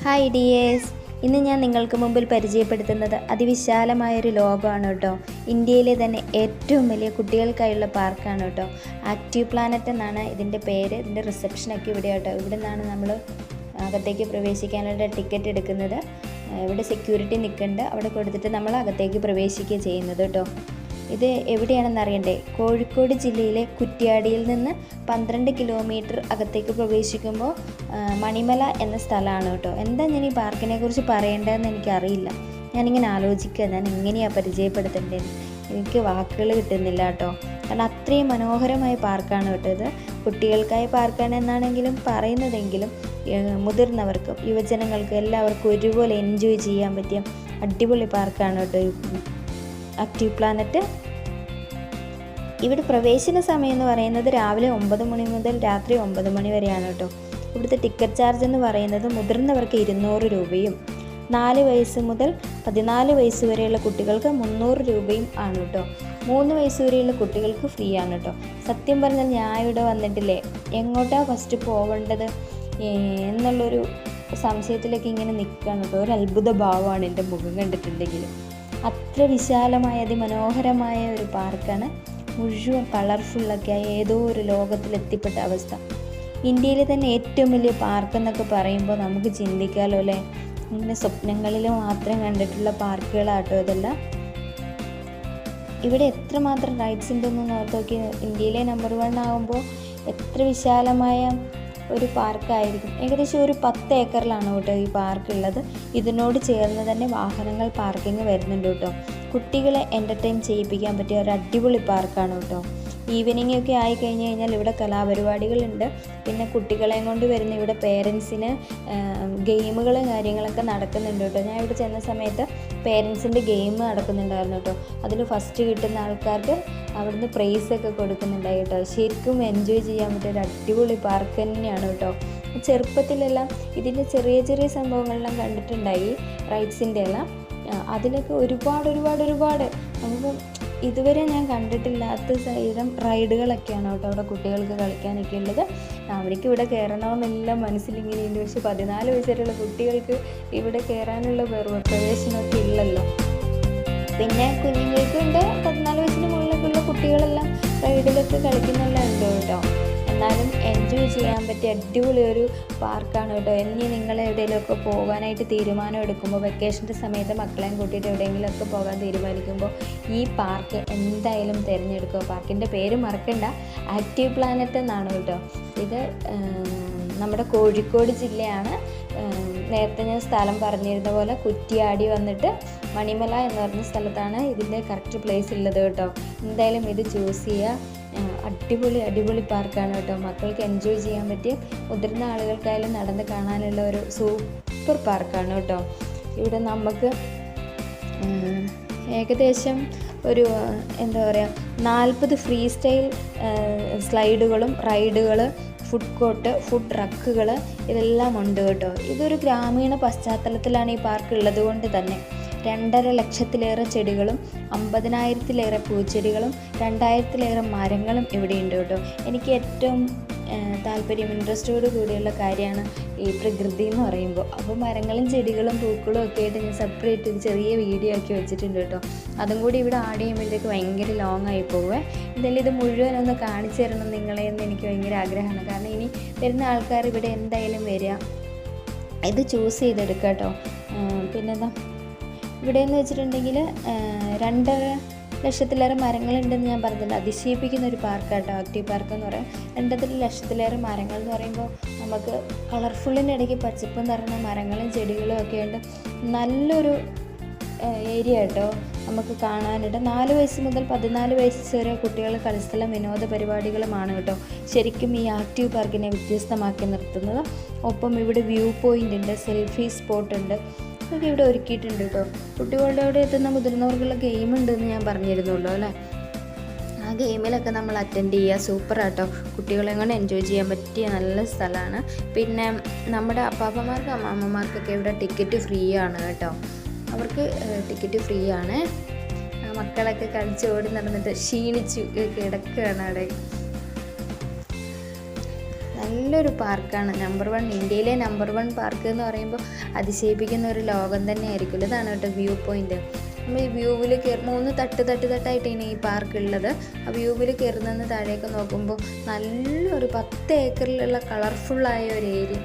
Hi dears, ഇന്ന് ഞാൻ നിങ്ങൾക്ക് മുമ്പിൽ പരിചയപ്പെടുത്തുന്നത് അതിവിശാലമായൊരു ലോകമാണ് കേട്ടോ. ഇന്ത്യയിലെ തന്നെ ഏറ്റവും വലിയ കുട്ടികൾക്കായുള്ള പാർക്കാണ് കേട്ടോ. ആക്റ്റീവ് പ്ലാനറ്റ് എന്നാണ് ഇതിൻ്റെ പേര്. ഇതിൻ്റെ റിസപ്ഷനൊക്കെ ഇവിടെ കേട്ടോ. ഇവിടെ നിന്നാണ് നമ്മൾ അകത്തേക്ക് പ്രവേശിക്കാനുള്ള ടിക്കറ്റ് എടുക്കുന്നത്. ഇവിടെ സെക്യൂരിറ്റി നിൽക്കുന്നുണ്ട്. അവിടെ കൊടുത്തിട്ട് നമ്മൾ അകത്തേക്ക് പ്രവേശിക്കുക ചെയ്യുന്നത് കേട്ടോ. ഇത് എവിടെയാണെന്ന് അറിയണ്ടേ? കോഴിക്കോട് ജില്ലയിലെ കുറ്റ്യാടിയിൽ നിന്ന് 12 കിലോമീറ്റർ അകത്തേക്ക് പ്രവേശിക്കുമ്പോൾ മണിമല എന്ന സ്ഥലമാണ് കേട്ടോ. എന്താ ഞാൻ ഈ പാർക്കിനെ കുറിച്ച് പറയേണ്ടതെന്ന് എനിക്കറിയില്ല. ഞാനിങ്ങനെ ആലോചിക്കുക, ഞാൻ എങ്ങനെയാണ് പരിചയപ്പെടുത്തേണ്ടത്. എനിക്ക് വാക്കുകൾ കിട്ടുന്നില്ല കേട്ടോ. കാരണം അത്രയും മനോഹരമായ പാർക്കാണ് കേട്ടോ ഇത്. കുട്ടികൾക്കായ പാർക്കാണ് എന്നാണെങ്കിലും പറയുന്നതെങ്കിലും മുതിർന്നവർക്കും യുവജനങ്ങൾക്കും എല്ലാവർക്കും ഒരുപോലെ എൻജോയ് ചെയ്യാൻ പറ്റിയ അടിപൊളി പാർക്കാണ് കേട്ടോ ആക്റ്റീവ് പ്ലാനറ്റ്. ഇവിടെ പ്രവേശന സമയം എന്ന് പറയുന്നത് രാവിലെ 9 മണി മുതൽ രാത്രി 9 മണി വരെയാണ് കേട്ടോ. ഇവിടുത്തെ ടിക്കറ്റ് ചാർജ് എന്ന് പറയുന്നത് മുതിർന്നവർക്ക് 200 രൂപയും 4 വയസ്സ് മുതൽ 14 വയസ്സ് വരെയുള്ള കുട്ടികൾക്ക് 300 രൂപയും ആണ് കേട്ടോ. 3 വയസ്സ് വരെയുള്ള കുട്ടികൾക്ക് ഫ്രീ ആണ് കേട്ടോ. സത്യം പറഞ്ഞാൽ ഞാൻ ഇവിടെ വന്നിട്ടില്ലേ, എങ്ങോട്ടാണ് ഫസ്റ്റ് പോകേണ്ടത് എന്നുള്ളൊരു സംശയത്തിലൊക്കെ ഇങ്ങനെ നിൽക്കുകയാണ് കേട്ടോ. ഒരു അത്ഭുത ഭാവമാണ് എൻ്റെ മുഖം കണ്ടിട്ടുണ്ടെങ്കിൽ. അത്ര വിശാലമായ അതിമനോഹരമായ ഒരു പാർക്കാണ്. മുഴുവൻ കളർഫുള്ളൊക്കെ ആയ ഏതോ ഒരു ലോകത്തിലെത്തിപ്പെട്ട അവസ്ഥ. ഇന്ത്യയിലെ തന്നെ ഏറ്റവും വലിയ പാർക്ക് എന്നൊക്കെ പറയുമ്പോൾ നമുക്ക് ചിന്തിക്കാമല്ലോ അല്ലേ. ഇങ്ങനെ സ്വപ്നങ്ങളിൽ മാത്രം കണ്ടിട്ടുള്ള പാർക്കുകളാട്ടോ ഇതെല്ലാം. ഇവിടെ എത്രമാത്രം റൈഡ്സ് ഉണ്ടെന്ന് ഓർത്ത് നോക്കി. ഇന്ത്യയിലെ നമ്പർ 1 ആകുമ്പോൾ എത്ര വിശാലമായ ഒരു പാർക്കായിരിക്കും. ഏകദേശം ഒരു 10 ഏക്കറിലാണ് കേട്ടോ ഈ പാർക്ക് ഉള്ളത്. ഇതിനോട് ചേർന്ന് തന്നെ വാഹനങ്ങൾ പാർക്കിംഗ് വരുന്നുണ്ട് കേട്ടോ. കുട്ടികളെ എൻ്റർടൈൻ ചെയ്യിപ്പിക്കാൻ പറ്റിയ ഒരു അടിപൊളി പാർക്കാണ് കേട്ടോ. ഈവനിങ് ഒക്കെ ആയി കഴിഞ്ഞ് കഴിഞ്ഞാൽ ഇവിടെ കലാപരിപാടികളുണ്ട്. പിന്നെ കുട്ടികളെയും കൊണ്ട് വരുന്ന ഇവിടെ പേരൻസിന് ഗെയിമുകളും കാര്യങ്ങളൊക്കെ നടക്കുന്നുണ്ട് കേട്ടോ. ഞാൻ ഇവിടെ ചെന്ന സമയത്ത് പേരൻസിൻ്റെ ഗെയിം നടക്കുന്നുണ്ടായിരുന്നു കേട്ടോ. അതിൽ ഫസ്റ്റ് കിട്ടുന്ന ആൾക്കാർക്ക് അവിടുന്ന് പ്രൈസൊക്കെ കൊടുക്കുന്നുണ്ടായി കേട്ടോ. ശരിക്കും എൻജോയ് ചെയ്യാൻ പറ്റിയ ഒരു അടിപൊളി പാർക്ക് തന്നെയാണ് കേട്ടോ. ചെറുപ്പത്തിലെല്ലാം ഇതിൻ്റെ ചെറിയ ചെറിയ സംഭവങ്ങളെല്ലാം കണ്ടിട്ടുണ്ടായി, റൈഡ്സിൻ്റെ എല്ലാം. അതിലൊക്കെ ഒരുപാട് നമുക്ക് ഇതുവരെ ഞാൻ കണ്ടിട്ടില്ലാത്ത തരം റൈഡുകളൊക്കെയാണ് കേട്ടോ അവിടെ കുട്ടികൾക്ക് കളിക്കാനൊക്കെ ഉള്ളത്. അവർക്ക് ഇവിടെ കയറണമെന്നെല്ലാം മനസ്സിലിങ്ങനെയുണ്ട്. പക്ഷെ 14 വയസ്സ് വരെയുള്ള കുട്ടികൾക്ക് ഇവിടെ കയറാനുള്ള പ്രവേശനമൊക്കെ ഇല്ലല്ലോ. പിന്നെ കുഞ്ഞുങ്ങൾക്കുണ്ട്, 14 വയസ്സിന് മുകളിലൊക്കെയുള്ള കുട്ടികളെല്ലാം റൈഡിലൊക്കെ കളിക്കുന്നെല്ലാം ഉണ്ട് കേട്ടോ. എന്നാലും എൻജോയ് ചെയ്യാൻ പറ്റിയ അടിപൊളി ഒരു പാർക്കാണ് കേട്ടോ. ഇനി നിങ്ങൾ എവിടെയെങ്കിലുമൊക്കെ പോകാനായിട്ട് തീരുമാനം എടുക്കുമ്പോൾ, വെക്കേഷൻ്റെ സമയത്ത് മക്കളെയും കൂട്ടിയിട്ട് എവിടെയെങ്കിലുമൊക്കെ പോകാൻ തീരുമാനിക്കുമ്പോൾ ഈ പാർക്ക് എന്തായാലും തിരഞ്ഞെടുക്കുക. പാർക്കിൻ്റെ പേര് മറക്കണ്ട, ആക്റ്റീവ് പ്ലാനറ്റ് എന്നാണ് കേട്ടോ. ഇത് നമ്മുടെ കോഴിക്കോട് ജില്ലയാണ്. നേരത്തെ ഞാൻ സ്ഥലം പറഞ്ഞിരുന്ന പോലെ കുറ്റ്യാടി വന്നിട്ട് മണിമല എന്ന് പറഞ്ഞ സ്ഥലത്താണ് ഇതിൻ്റെ കറക്റ്റ് പ്ലേസ് ഉള്ളത് കേട്ടോ. എന്തായാലും ഇത് ചൂസ് ചെയ്യുക. അടിപൊളി പാർക്കാണ് കേട്ടോ. മക്കൾക്ക് എൻജോയ് ചെയ്യാൻ പറ്റിയ, മുതിർന്ന ആളുകൾക്കായാലും നടന്ന് കാണാനുള്ള ഒരു സൂപ്പർ പാർക്കാണ് കേട്ടോ. ഇവിടെ നമുക്ക് ഏകദേശം ഒരു 40 ഫ്രീ സ്റ്റൈൽ സ്ലൈഡുകളും റൈഡുകൾ, ഫുഡ് കോർട്ട്, ഫുഡ് ട്രക്കുകൾ ഇതെല്ലാം ഉണ്ട് കേട്ടോ. ഇതൊരു ഗ്രാമീണ പശ്ചാത്തലത്തിലാണ് ഈ പാർക്ക് ഉള്ളത് കൊണ്ട് തന്നെ 2.5 ലക്ഷത്തിലേറെ ചെടികളും 50,000-ലേറെ പൂച്ചെടികളും 2,000-ലേറെ മരങ്ങളും ഇവിടെയുണ്ട് കേട്ടോ. എനിക്ക് ഏറ്റവും താല്പര്യം, ഇൻട്രസ്റ്റോട് കൂടിയുള്ള കാര്യമാണ് ഈ പ്രകൃതി എന്ന് പറയുമ്പോൾ. അപ്പോൾ മരങ്ങളും ചെടികളും പൂക്കളും ഒക്കെ ആയിട്ട് ഞാൻ സെപ്പറേറ്റ് ഒരു ചെറിയ വീഡിയോ ആക്കി വെച്ചിട്ടുണ്ട് കേട്ടോ. അതും കൂടി ഇവിടെ ആഡ് ചെയ്യുമ്പോഴത്തേക്ക് ഭയങ്കര ലോങ് ആയി പോവേ. എന്തായാലും ഇത് മുഴുവനൊന്ന് കാണിച്ചു തരണം നിങ്ങളെ എന്ന് എനിക്ക് ഭയങ്കര ആഗ്രഹമാണ്. കാരണം ഇനി വരുന്ന ആൾക്കാർ ഇവിടെ എന്തായാലും വരിക, ഇത് ചൂസ് ചെയ്തെടുക്കുക കേട്ടോ. പിന്നെന്താ ഇവിടെ എന്ന് വെച്ചിട്ടുണ്ടെങ്കിൽ 2.5 ലക്ഷത്തിലേറെ മരങ്ങളുണ്ടെന്ന് ഞാൻ പറഞ്ഞില്ല. അതിശയിപ്പിക്കുന്ന ഒരു പാർക്കാട്ടോ ആക്റ്റീവ് പാർക്ക് എന്ന് പറയാം. 2.5 ലക്ഷത്തിലേറെ മരങ്ങൾ എന്ന് പറയുമ്പോൾ നമുക്ക് കളർഫുള്ളിൻ്റെ ഇടയ്ക്ക് പച്ചപ്പ് നിറഞ്ഞ മരങ്ങളും ചെടികളും ഒക്കെ ഉണ്ട്. നല്ലൊരു ഏരിയ കേട്ടോ നമുക്ക് കാണാനുണ്ട്. 4 വയസ്സ് മുതൽ 14 വയസ്സ് വരെ കുട്ടികൾ കളിസ്ഥലം, വിനോദ പരിപാടികളുമാണ് കേട്ടോ ശരിക്കും ഈ ആക്റ്റീവ് പാർക്കിനെ വ്യത്യസ്തമാക്കി നിർത്തുന്നത്. ഒപ്പം ഇവിടെ വ്യൂ പോയിൻ്റ് ഉണ്ട്, സെൽഫി സ്പോട്ട് ഉണ്ട്, ഇതൊക്കെ ഇവിടെ ഒരുക്കിയിട്ടുണ്ട് കേട്ടോ. കുട്ടികളുടെ അവിടെ എത്തുന്ന മുതിർന്നവർക്കുള്ള ഗെയിം ഉണ്ടെന്ന് ഞാൻ പറഞ്ഞിരുന്നല്ലോ അല്ലേ. ആ ഗെയിമിലൊക്കെ നമ്മൾ അറ്റൻഡ് ചെയ്യുക. സൂപ്പറാട്ടോ. കുട്ടികളെ കൊണ്ട് എൻജോയ് ചെയ്യാൻ പറ്റിയ നല്ല സ്ഥലമാണ്. പിന്നെ നമ്മുടെ അപ്പാപ്പന്മാർക്കും അമ്മമ്മമാർക്കൊക്കെ ഇവിടെ ടിക്കറ്റ് ഫ്രീ ആണ് കേട്ടോ. അവർക്ക് ടിക്കറ്റ് ഫ്രീ ആണ്. മക്കളൊക്കെ കളിച്ച് ഓടി നടന്നിട്ട് ക്ഷീണിച്ച് കിടക്കുകയാണ് അവിടെ. നല്ലൊരു പാർക്കാണ്. നമ്പർ 1 ഇന്ത്യയിലെ നമ്പർ 1 പാർക്ക് എന്ന് പറയുമ്പോൾ അതിശയിപ്പിക്കുന്ന ഒരു ലോകം തന്നെ ആയിരിക്കും. ഇതാണ് കേട്ടോ വ്യൂ പോയിൻ്റ്. നമ്മൾ ഈ വ്യൂവിൽ 3 തട്ടായിട്ടാണ് ഈ പാർക്ക് ഉള്ളത്. ആ വ്യൂവിൽ കയറുന്ന താഴേക്ക് നോക്കുമ്പോൾ നല്ലൊരു 10 ഏക്കറിലുള്ള കളർഫുള്ളായ ഒരു ഏരിയ.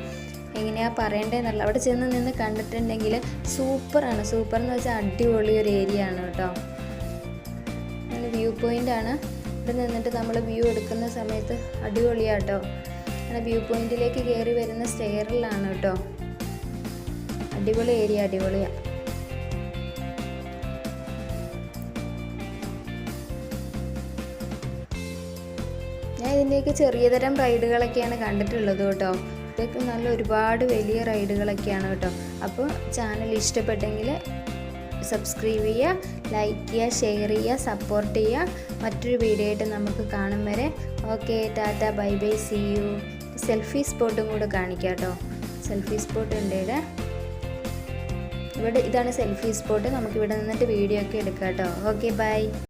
എങ്ങനെയാണ് പറയേണ്ടതെന്നല്ല, അവിടെ ചെന്ന് നിന്ന് കണ്ടിട്ടുണ്ടെങ്കിൽ സൂപ്പറാണ്. സൂപ്പർ എന്ന് വെച്ചാൽ അടിപൊളി ഒരു ഏരിയ ആണ് കേട്ടോ. അങ്ങനെ വ്യൂ പോയിൻ്റാണ്. ഇവിടെ നിന്നിട്ട് നമ്മൾ വ്യൂ എടുക്കുന്ന സമയത്ത് അടിപൊളിയാട്ടോ. അങ്ങനെ വ്യൂ പോയിന്റിലേക്ക് കയറി വരുന്ന സ്റ്റെയറിലാണ് കേട്ടോ. അടിപൊളി ഏരിയ, അടിപൊളിയാണ്. ഞാൻ ഇതിൻ്റെയൊക്കെ ചെറിയ തരം റൈഡുകളൊക്കെയാണ് കണ്ടിട്ടുള്ളത് കേട്ടോ. ഇതൊക്കെ നല്ല ഒരുപാട് വലിയ റൈഡുകളൊക്കെയാണ് കേട്ടോ. അപ്പോൾ ചാനൽ ഇഷ്ടപ്പെട്ടെങ്കിൽ സബ്സ്ക്രൈബ് ചെയ്യുക, ലൈക്ക് ചെയ്യുക, ഷെയർ ചെയ്യുക, സപ്പോർട്ട് ചെയ്യുക. മറ്റൊരു വീഡിയോ ആയിട്ട് നമുക്ക് കാണും വരെ okay, tata, bye bye, see you. Selfie സ്പോട്ടും കൂടെ കാണിക്കാം കേട്ടോ. സെൽഫി സ്പോട്ട് ഉണ്ട് ഇവിടെ. ഇതാണ് സെൽഫി സ്പോട്ട്. നമുക്കിവിടെ നിന്നിട്ട് വീഡിയോ ഒക്കെ എടുക്കാം കേട്ടോ. Okay, by.